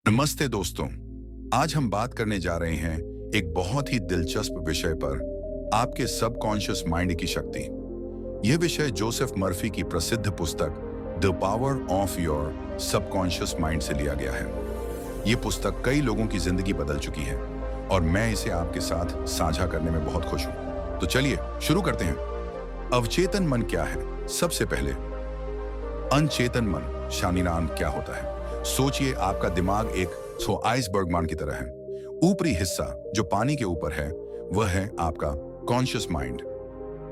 नमस्ते दोस्तों। आज हम बात करने जा रहे हैं एक बहुत ही दिलचस्प विषय पर, आपके सबकॉन्शियस माइंड की शक्ति। यह विषय जोसेफ मर्फी की प्रसिद्ध पुस्तक the power of your subconscious mind से लिया गया है। यह पुस्तक कई लोगों की जिंदगी बदल चुकी है और मैं इसे आपके साथ साझा करने में बहुत खुश हूं। तो चलिए शुरू करते हैं। अवचेतन मन क्या है? सबसे पहले अनचेतन मन शानीनाम क्या होता है? सोचिए, आपका दिमाग एक आइसबर्ग मान की तरह है। ऊपरी हिस्सा जो पानी के ऊपर है वह है आपका कॉन्शियस माइंड।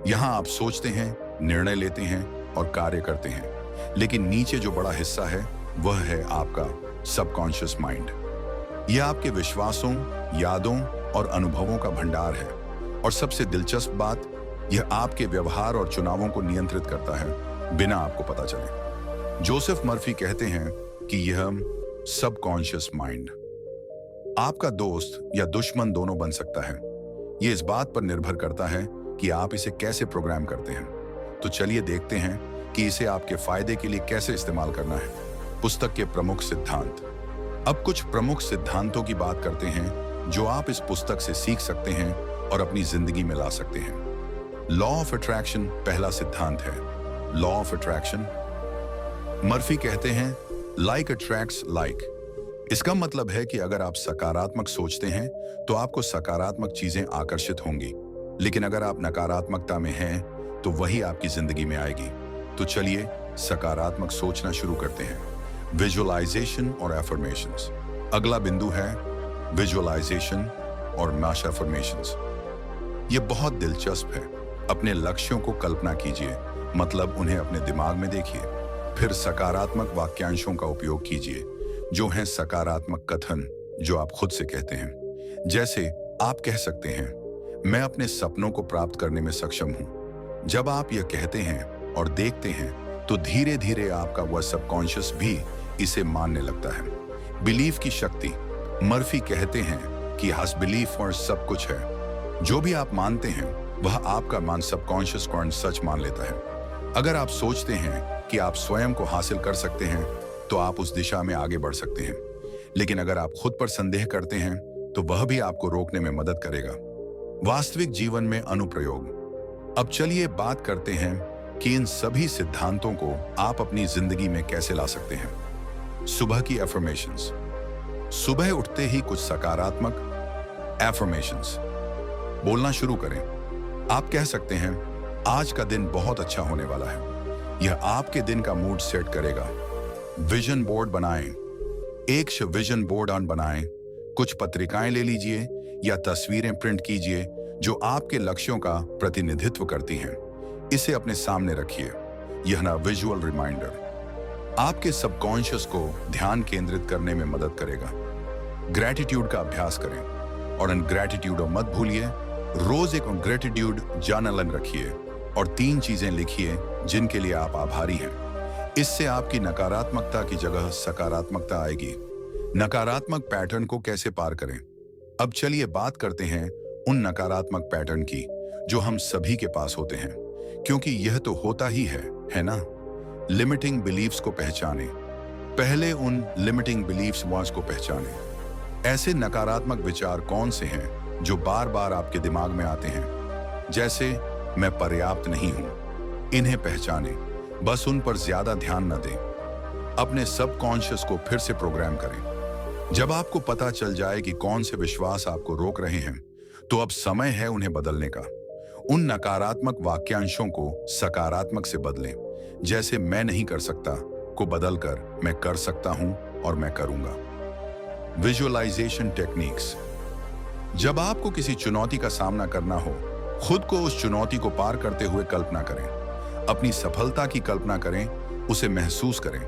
यहां आप सोचते हैं, निर्णय लेते हैं और कार्य करते हैं। लेकिन नीचे जो बड़ा हिस्सा है वह है आपका सबकॉन्शियस माइंड। यह आपके विश्वासों, यादों और अनुभवों का भंडार है। और सबसे दिलचस्प बात, यह आपके व्यवहार और चुनावों को नियंत्रित करता है बिना आपको पता चले। जोसेफ मर्फी कहते हैं कि यह सबकॉन्शियस माइंड आपका दोस्त या दुश्मन दोनों बन सकता है। यह इस बात पर निर्भर करता है कि आप इसे कैसे प्रोग्राम करते हैं। तो चलिए देखते हैं कि इसे आपके फायदे के लिए कैसे इस्तेमाल करना है। पुस्तक के प्रमुख सिद्धांत। अब कुछ प्रमुख सिद्धांतों की बात करते हैं जो आप इस पुस्तक से सीख सकते हैं और अपनी जिंदगी में ला सकते हैं। लॉ ऑफ अट्रैक्शन पहला सिद्धांत है। लॉ ऑफ अट्रैक्शन, मर्फी कहते हैं लाइक अट्रैक्ट्स लाइक। इसका मतलब है कि अगर आप सकारात्मक सोचते हैं तो आपको सकारात्मक चीजें आकर्षित होंगी, लेकिन अगर आप नकारात्मकता में हैं तो वही आपकी जिंदगी में आएगी। तो चलिए सकारात्मक सोचना शुरू करते हैं। विजुअलाइजेशन और एफर्मेशंस। अगला बिंदु है विजुअलाइजेशन और मैश एफर्मेशंस। ये बहुत दिलचस्प है। अपने लक्ष्यों को कल्पना कीजिए, मतलब उन्हें अपने दिमाग में देखिए। फिर सकारात्मक वाक्यांशों का उपयोग कीजिए, जो हैं सकारात्मक कथन जो आप खुद से कहते हैं। जैसे आप कह सकते हैं, मैं अपने सपनों को प्राप्त करने में सक्षम हूं। जब आप यह कहते हैं और देखते हैं तो धीरे धीरे आपका वह सबकॉन्शियस भी इसे मानने लगता है। बिलीफ की शक्ति। मर्फी कहते हैं कि हस बिलीफ और सब कुछ है। जो भी आप मानते हैं वह आपका सबकॉन्शियस सच मान लेता है। अगर आप सोचते हैं कि आप स्वयं को हासिल कर सकते हैं तो आप उस दिशा में आगे बढ़ सकते हैं। लेकिन अगर आप खुद पर संदेह करते हैं तो वह भी आपको रोकने में मदद करेगा। वास्तविक जीवन में अनुप्रयोग। अब चलिए बात करते हैं कि इन सभी सिद्धांतों को आप अपनी जिंदगी में कैसे ला सकते हैं। सुबह की एफर्मेशंस। सुबह उठते ही कुछ सकारात्मक एफर्मेशंस बोलना शुरू करें। आप कह सकते हैं, आज का दिन बहुत अच्छा होने वाला है। यह आपके दिन का मूड सेट करेगा। विजन बोर्ड बनाएं। एक विजन बोर्ड बनाएं। कुछ पत्रिकाएं ले लीजिए या तस्वीरें प्रिंट कीजिए जो आपके लक्ष्यों का प्रतिनिधित्व करती हैं। इसे अपने सामने रखिए। यह ना विजुअल रिमाइंडर आपके सबकॉन्शियस को ध्यान केंद्रित करने में मदद करेगा। ग्रैटिट्यूड का अभ्यास करें और इन ग्रैटिट्यूड मत भूलिए। रोज एक ग्रैटिट्यूड जर्नल रखिए और 3 चीजें लिखिए जिनके लिए आप आभारी हैं। इससे आपकी नकारात्मकता की जगह सकारात्मकता आएगी। नकारात्मक पैटर्न को कैसे पार करें? अब चलिए बात करते हैं उन नकारात्मक पैटर्न की जो हम सभी के पास होते हैं, क्योंकि यह तो होता ही है ना? लिमिटिंग बिलीफ्स को पहचानें। पहले उन लिमिटिंग बिलीफ्स को पहचानें। ऐसे नकारात्मक विचार कौन से हैं जो बार बार आपके दिमाग में आते हैं? जैसे मैं पर्याप्त नहीं हूं। इन्हें पहचानें, बस उन पर ज्यादा ध्यान न दें। अपने सबकॉन्शियस को फिर से प्रोग्राम करें। जब आपको पता चल जाए कि कौन से विश्वास आपको रोक रहे हैं तो अब समय है उन्हें बदलने का। उन नकारात्मक वाक्यांशों को सकारात्मक से बदलें। जैसे मैं नहीं कर सकता को बदलकर मैं कर सकता हूं और मैं करूंगा। Visualisation techniques. जब आपको किसी चुनौती का सामना करना हो, खुद को उस चुनौती को पार करते हुए कल्पना करें। अपनी सफलता की कल्पना करें, उसे महसूस करें।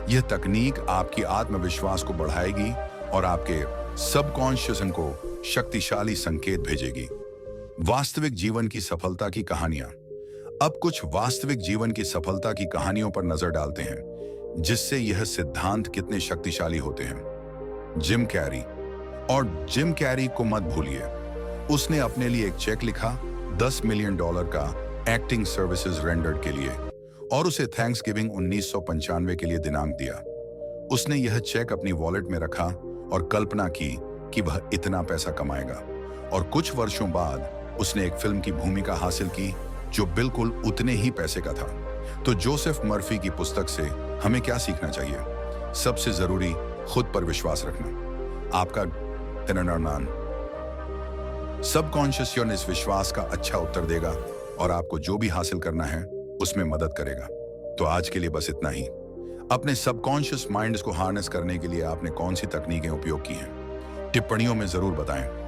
यह तकनीक आपकी आत्मविश्वास को बढ़ाएगी और आपके सबकॉन्शियस को शक्तिशाली संकेत भेजेगी। वास्तविक जीवन की सफलता की कहानियां। अब कुछ वास्तविक जीवन की सफलता की कहानियों पर नजर डालते हैं जिससे यह सिद्धांत कितने शक्तिशाली होते हैं। Jim Carrey. और जिम कैरी को मत भूलिए। उसने अपने लिए एक चेक लिखा $10 मिलियन का एक्टिंग सर्विसेज रेंडर्ड के लिए और उसे थैंक्सगिविंग 1995 के लिए दिनांक दिया। उसने यह चेक अपनी वॉलेट में रखा और कल्पना की कि वह इतना पैसा कमाएगा। और कुछ वर्षों बाद उसने एक फिल्म की भूमिका हासिल की जो बिल्कुल उतने ही पैसे का था। तो जोसेफ मर्फी की पुस्तक से हमें क्या सीखना चाहिए? सबसे जरूरी, खुद पर विश्वास रखना। आपका तननान सबकॉन्शियस योर इस विश्वास का अच्छा उत्तर देगा और आपको जो भी हासिल करना है उसमें मदद करेगा। तो आज के लिए बस इतना ही। अपने सबकॉन्शियस माइंड्स को हार्नेस करने के लिए आपने कौन सी तकनीकें उपयोग की हैं? टिप्पणियों में जरूर बताएं।